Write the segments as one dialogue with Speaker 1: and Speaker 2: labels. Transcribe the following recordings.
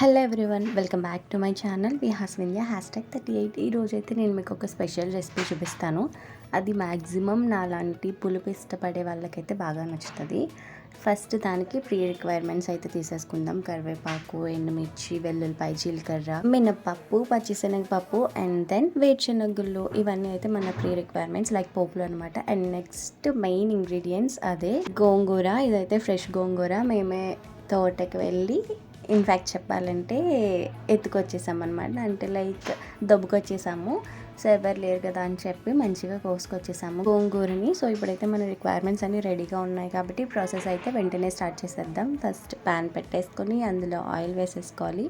Speaker 1: Hello everyone, welcome back to my channel విహాస్వింద్య #38. ఈరోజైతే నేను మీకు ఒక స్పెషల్ రెసిపీ చూపిస్తాను. అది మ్యాక్సిమం నాలాంటి పులుపు ఇష్టపడే వాళ్ళకైతే బాగా నచ్చుతుంది. ఫస్ట్ దానికి ప్రీ రిక్వైర్మెంట్స్ అయితే తీసేసుకుందాం. కరివేపాకు, ఎండుమిర్చి, వెల్లుల్లిపాయ, జీలకర్ర, మినప్పప్పు, పచ్చిశనగపప్పు అండ్ దెన్ వేరుశనగుళ్ళు. ఇవన్నీ అయితే మన ప్రీ రిక్వైర్మెంట్స్ లైక్ పోపులు అనమాట. అండ్ నెక్స్ట్ మెయిన్ ఇంగ్రీడియంట్స్ అదే గోంగూర. ఇదైతే ఫ్రెష్ గోంగూర. మేమే తోటకి వెళ్ళి ఇన్ఫ్యాక్ట్ చెప్పాలంటే ఎత్తుకొచ్చేసామన్నమాట. అంటే లైక్ దొబ్బుకొచ్చేసాము. సో ఎవరు లేరు కదా అని చెప్పి మంచిగా కోసుకొచ్చేసాము గోంగూరని. సో ఇప్పుడైతే మన రిక్వైర్మెంట్స్ అన్నీ రెడీగా ఉన్నాయి కాబట్టి ప్రాసెస్ అయితే వెంటనే స్టార్ట్ చేసేద్దాం. ఫస్ట్ ప్యాన్ పెట్టేసుకొని అందులో ఆయిల్ వేసేసుకోవాలి.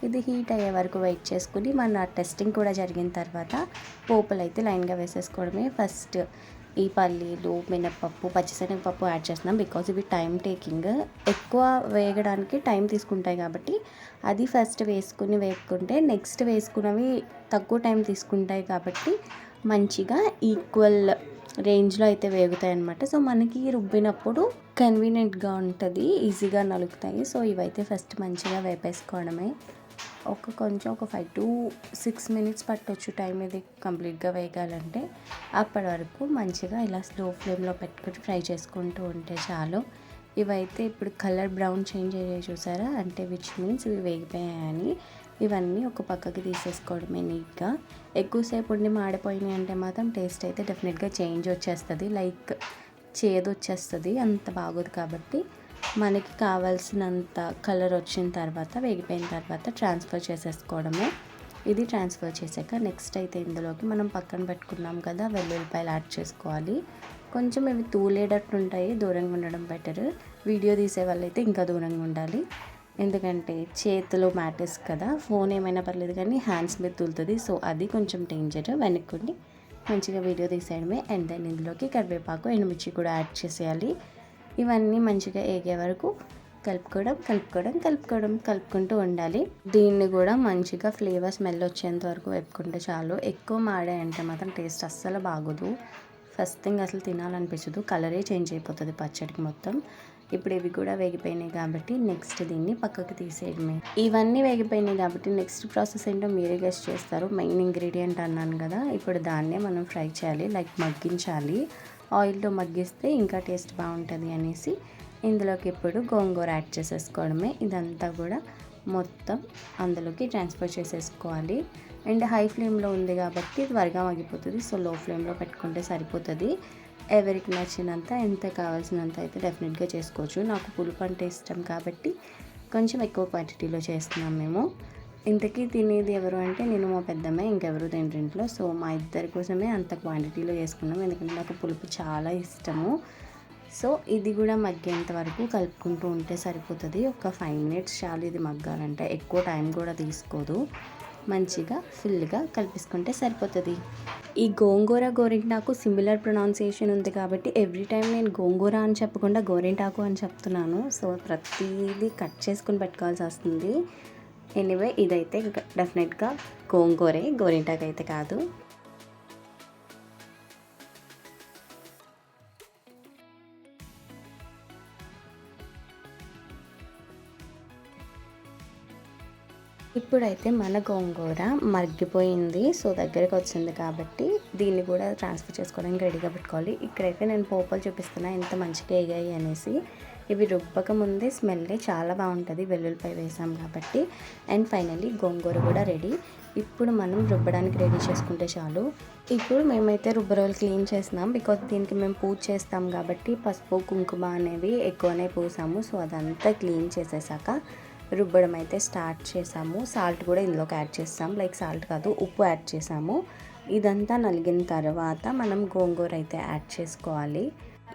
Speaker 1: ఇది హీట్ అయ్యే వరకు వెయిట్ చేసుకుని మన టెస్టింగ్ కూడా జరిగిన తర్వాత పోపులు అయితే లైన్గా వేసేసుకోవడమే. ఫస్ట్ ఈ పల్లీలు, మినప్పప్పు, పచ్చిశనగపప్పు యాడ్ చేస్తున్నాం బికాజ్ ఇవి టైం టేకింగ్. ఎక్కువ వేగడానికి టైం తీసుకుంటాయి కాబట్టి అది ఫస్ట్ వేసుకుంటే నెక్స్ట్ వేసుకున్నవి తక్కువ టైం తీసుకుంటాయి కాబట్టి మంచిగా ఈక్వల్ రేంజ్లో అయితే వేగుతాయి అన్నమాట. సో మనకి రుబ్బినప్పుడు కన్వీనియంట్గా ఉంటుంది, ఈజీగా నలుగుతాయి. సో ఇవైతే ఫస్ట్ మంచిగా వేపేసుకోవడమే. కొంచెం ఒక 5 to 6 minutes పట్టవచ్చు టైం ఇది కంప్లీట్గా వేగాలంటే. అప్పటి వరకు మంచిగా ఇలా స్లో ఫ్లేమ్లో పెట్టుకుని ఫ్రై చేసుకుంటూ ఉంటే చాలు. ఇవైతే ఇప్పుడు కలర్ బ్రౌన్ చేంజ్ అయ్యాయి చూసారా, అంటే విచ్ మీన్స్ ఇవి వేగిపోయాయని. ఇవన్నీ ఒక పక్కకి తీసేసుకోవడమే నీట్గా. ఎక్కువసేపు ఉండి మాడిపోయినాయి అంటే మాత్రం టేస్ట్ అయితే డెఫినెట్గా చేంజ్ వచ్చేస్తుంది, లైక్ చేదు వచ్చేస్తుంది, అంత బాగోదు. కాబట్టి మనకి కావాల్సినంత కలర్ వచ్చిన తర్వాత వేగిపోయిన తర్వాత ట్రాన్స్ఫర్ చేసేసుకోవడమే. ఇది ట్రాన్స్ఫర్ చేశాక నెక్స్ట్ అయితే ఇందులోకి మనం పక్కన పెట్టుకున్నాం కదా వెల్లుల్లిపాయలు యాడ్ చేసుకోవాలి. కొంచెం ఇవి తూలేటట్టు ఉంటాయి, దూరంగా ఉండడం బెటర్. వీడియో తీసే వాళ్ళైతే ఇంకా దూరంగా ఉండాలి, ఎందుకంటే చేతులు మ్యాటర్స్ కదా. ఫోన్ ఏమైనా పర్లేదు కానీ హ్యాండ్స్ మీద తూలుతుంది, సో అది కొంచెం డేంజర్. వెనక్కుండి మంచిగా వీడియో తీసేయడమే. అండ్ దెన్ ఇందులోకి కరివేపాకు, ఎండుమిర్చి కూడా యాడ్ చేసేయాలి. ఇవన్నీ మంచిగా ఏగే వరకు కలుపుకుంటూ ఉండాలి. దీన్ని కూడా మంచిగా ఫ్లేవర్ స్మెల్ వచ్చేంత వరకు వేపుకుంటే చాలు. ఎక్కువ మాడాయంటే మాత్రం టేస్ట్ అస్సలు బాగోదు. ఫస్ట్ థింగ్ అసలు తినాలనిపించదు, కలరే చేంజ్ అయిపోతుంది పచ్చడికి మొత్తం. ఇప్పుడు ఇవి కూడా వేగిపోయినాయి కాబట్టి నెక్స్ట్ దీన్ని పక్కకు తీసేయడమే. ఇవన్నీ వేగిపోయినాయి కాబట్టి నెక్స్ట్ ప్రాసెస్ ఏంటో మీరే గెస్ట్ చేస్తారు. మెయిన్ ఇంగ్రీడియంట్ అన్నాను కదా, ఇప్పుడు దాన్నే మనం ఫ్రై చేయాలి, లైక్ మగ్గించాలి. ఆయిల్లో మగ్గిస్తే ఇంకా టేస్ట్ బాగుంటుంది అనేసి ఇందులోకి ఇప్పుడు గోంగూర యాడ్ చేసేసుకోవడమే. ఇదంతా కూడా మొత్తం అందులోకి ట్రాన్స్ఫర్ చేసేసుకోవాలి. అండ్ హై ఫ్లేమ్లో ఉంది కాబట్టి త్వరగా మగ్గిపోతుంది, సో లో ఫ్లేమ్లో పెట్టుకుంటే సరిపోతుంది. ఎవరికి నచ్చినంత ఎంత కావాల్సినంత అయితే డెఫినెట్గా చేసుకోవచ్చు. నాకు పులుపు అంటే ఇష్టం కాబట్టి కొంచెం ఎక్కువ క్వాంటిటీలో చేస్తున్నాం మేము. ఇంతకీ తినేది ఎవరు అంటే నేను, మా పెద్దమ్మ, ఇంకెవరు తింటారు ఇంట్లో. సో మా ఇద్దరి కోసమే అంత క్వాంటిటీలో చేసుకున్నాం, ఎందుకంటే నాకు పులుపు చాలా ఇష్టము. సో ఇది కూడా మగ్గేంత వరకు కలుపుకుంటూ ఉంటే సరిపోతుంది. ఒక 5 minutes చాలు ఇది మగ్గాలంటే, ఎక్కువ టైం కూడా తీసుకోదు. మంచిగా ఫుల్గా కలిపేసుకుంటే సరిపోతుంది. ఈ గోరింటాకు సిమిలర్ ప్రొనౌన్సియేషన్ ఉంది కాబట్టి ఎవ్రీ టైం నేను గోంగూర అని చెప్పకుండా గోరింటాకు అని చెప్తున్నాను. సో ప్రతిదీ కట్ చేసుకుని పెట్టుకోవాల్సి వస్తుంది. ఎనీవే ఇదైతే డెఫినెట్గా గోరింటాకు అయితే కాదు. ఇప్పుడైతే మన గోంగూర మగ్గిపోయింది, సో దగ్గరికి వచ్చింది కాబట్టి దీన్ని కూడా ట్రాన్స్ఫర్ చేసుకోవడానికి రెడీగా పెట్టుకోవాలి. ఇక్కడైతే నేను పోపులు చూపిస్తున్నా ఎంత మంచిగా వేగాయి అనేసి. ఇవి రుబ్బక ముందే స్మెల్ చాలా బాగుంటుంది, వెల్లుల్లిపాయ వేసాం కాబట్టి. అండ్ ఫైనల్లీ గోంగూర కూడా రెడీ. ఇప్పుడు మనం రుబ్బడానికి రెడీ చేసుకుంటే చాలు. ఇప్పుడు మేమైతే రుబ్బరోలు క్లీన్ చేసినాం బికాజ్ దీనికి మేము పూజ చేస్తాం కాబట్టి పసుపు, కుంకుమ అనేవి ఎక్కువనే పూసాము. సో అదంతా క్లీన్ చేసేసాక రుబ్బడం అయితే స్టార్ట్ చేసాము. సాల్ట్ కూడా ఇందులోకి యాడ్ చేస్తాం, లైక్ సాల్ట్ కాదు ఉప్పు యాడ్ చేసాము. ఇదంతా నలిగిన తర్వాత మనం గోంగూర అయితే యాడ్ చేసుకోవాలి.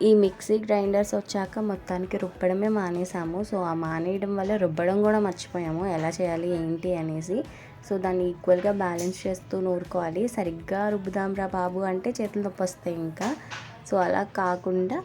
Speaker 1: ఈ మిక్సీ గ్రైండర్స్ వచ్చాక మొత్తానికి రుబ్బడమే మానేసాము. సో ఆ మానేయడం వల్ల రుబ్బడం కూడా మర్చిపోయాము, ఎలా చేయాలి ఏంటి అనేసి. సో దాన్ని ఈక్వల్గా బ్యాలెన్స్ చేస్తూ నూరుకోవాలి. సరిగ్గా రుబ్బుదాం రా బాబు అంటే చేతులు నొప్పి వస్తాయి ఇంకా. సో అలా కాకుండా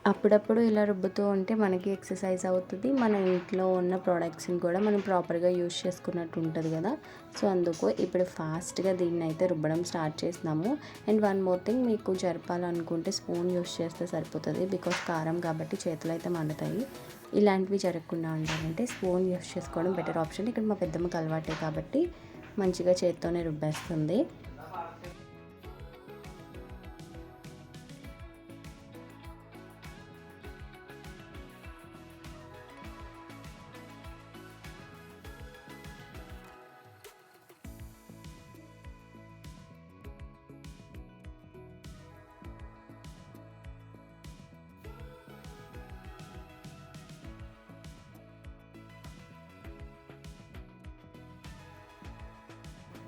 Speaker 1: అప్పుడప్పుడు ఇలా రుబ్బుతూ ఉంటే మనకి ఎక్సర్సైజ్ అవుతుంది. మన ఇంట్లో ఉన్న ప్రొడక్ట్స్‌ని కూడా మనం ప్రాపర్‌గా యూజ్ చేసుకున్నట్టు ఉంటది కదా! సో, అందుకు ఇప్పుడు ఫాస్ట్‌గా దీన్నైతే రుబ్బడం స్టార్ట్ చేసినాము. అండ్ వన్ మోర్ థింగ్, మీకు జరపాలనుకుంటే స్పూన్ యూజ్ చేస్తే సరిపోతది. బికాజ్ కారం కాబట్టి చేతులైతే మండుతాయి. ఇలాంటివి జరగకుండా ఉండాలంటే స్పూన్ యూజ్ చేసుకోవడం బెటర్ ఆప్షన్. ఇక్కడ మా పెద్దమ్మకి అలవాటే కాబట్టి మంచిగా చేత్తోనే రుబ్బేస్తుంది.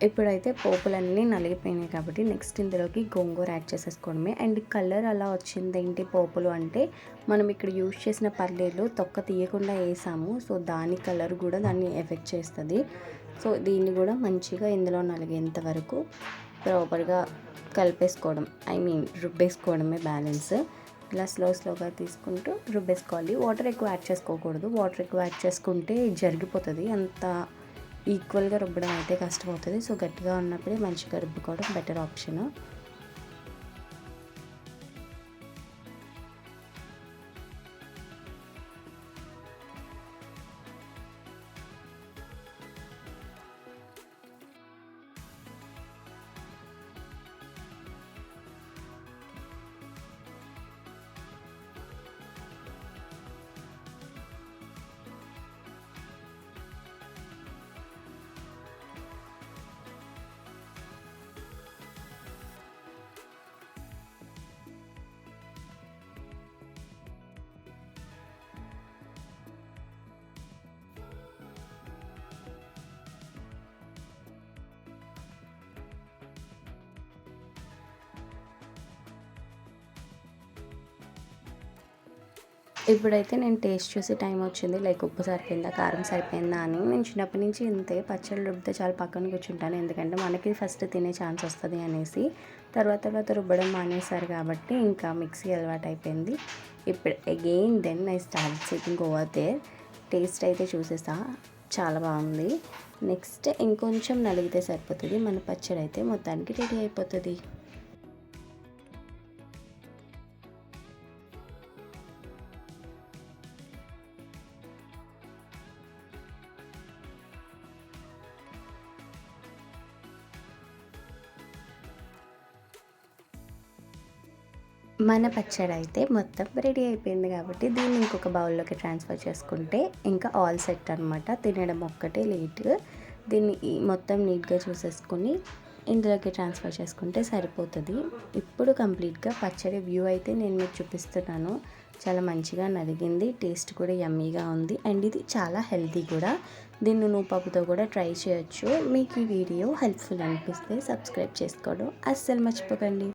Speaker 1: ఇప్పుడైతే పోపులన్నీ నలిగిపోయినాయి కాబట్టి నెక్స్ట్ ఇందులోకి గోంగూర యాడ్ చేసేసుకోవడమే. అండ్ కలర్ అలా వచ్చిందేంటి పోపులు అంటే, మనం ఇక్కడ యూజ్ చేసిన పల్లీలు తొక్క తీయకుండా వేసాము. సో, దాని కలర్ కూడా దాన్ని ఎఫెక్ట్ చేస్తుంది. సో, దీన్ని కూడా మంచిగా ఇందులో నలిగేంత వరకు ప్రాపర్గా కలిపేసుకోవడం, రుబ్బేసుకోవడమే బ్యాలెన్స్. ఇలా స్లోగా తీసుకుంటూ రుబ్బేసుకోవాలి. వాటర్ ఎక్కువ యాడ్ చేసుకోకూడదు. వాటర్ ఎక్కువ యాడ్ చేసుకుంటే జరిగిపోతుంది. అంత ఈక్వల్గా రుబ్బడం అయితే కష్టమవుతుంది. సో, గట్టిగా ఉన్నప్పుడే మంచిగా రుబ్బుకోవడం బెటర్ ఆప్షన్. ఇప్పుడైతే నేను టేస్ట్ చూసి టైం వచ్చింది. లైక్ ఉప్పు సరిపోయిందా, కారం సరిపోయిందా అని. నేను చిన్నప్పటి నుంచి ఇంతే, పచ్చళ్ళు రుబ్బితే చాలా పక్కన కూర్చుంటాను. ఎందుకంటే మనకి ఫస్ట్ తినే ఛాన్స్ వస్తుంది అనేసి. తర్వాత రుబ్బడం మానేశారు కాబట్టి ఇంకా మిక్సీ అలవాటు అయిపోయింది. ఇప్పుడు again then I start sitting over there. Taste అయితే చూసేసా, చాలా బాగుంది. నెక్స్ట్ ఇంకొంచెం నలిగితే సరిపోతుంది. మన పచ్చడి అయితే మొత్తానికి రెడీ అయిపోతుంది. మన పచ్చడి అయితే మొత్తం రెడీ అయిపోయింది కాబట్టి దీన్ని ఇంకొక బౌల్లోకి ట్రాన్స్ఫర్ చేసుకుంటే ఇంకా ఆల్ సెట్ అనమాట. తినడం ఒక్కటే లేట్. దీన్ని మొత్తం నీట్గా చూసేసుకొని ఇందులోకి ట్రాన్స్ఫర్ చేసుకుంటే సరిపోతుంది. ఇప్పుడు కంప్లీట్గా పచ్చడి వ్యూ అయితే నేను మీకు చూపిస్తున్నాను. చాలా మంచిగా నలిగింది, టేస్ట్ కూడా యమ్మీగా ఉంది. అండ్ ఇది చాలా హెల్తీ కూడా. దీన్ని నూపప్పుతో కూడా ట్రై చేయొచ్చు. మీకు ఈ వీడియో హెల్ప్ఫుల్ అనిపిస్తే సబ్స్క్రైబ్ చేసుకోవడం అస్సలు మర్చిపోకండి.